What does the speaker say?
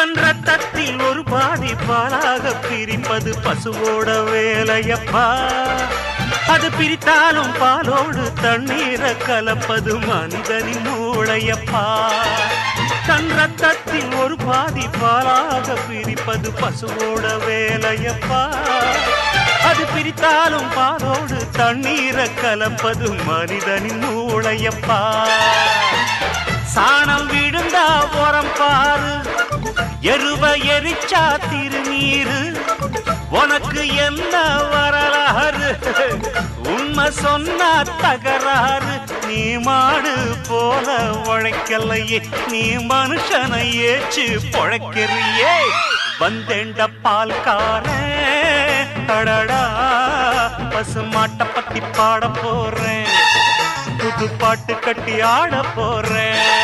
தன் ரத்தத்தில் ஒரு பாதி பாலாக பிரிப்பது பசுவோட வேலையப்பா. அது பிரித்தாலும் பாலோடு தண்ணீரை கலப்பது மனிதனின் மூளையப்பா. தன் ரத்தத்தில் ஒரு பாதி பாலாக பிரிப்பது பசுவோட வேலையப்பா. அது பிரித்தாலும் பாலோடு தண்ணீரை கலப்பது மனிதனின் மூளையப்பா. சாணம் விழுந்தா உரம் பாரு, எருவ எரிச்சா திருநீரு. உனக்கு என்ன வரலாறு, உண்மை சொன்னா தகராறு. நீ மாடு போல உழைக்கலையே, நீ மனுஷனை ஏச்சு பொழைக்கிறியே. வந்தேண்ட பால்காரன் அடடா, பசு மாட்டை பத்தி பாட போறேன், புது பாட்டு கட்டி ஆட போறேன்.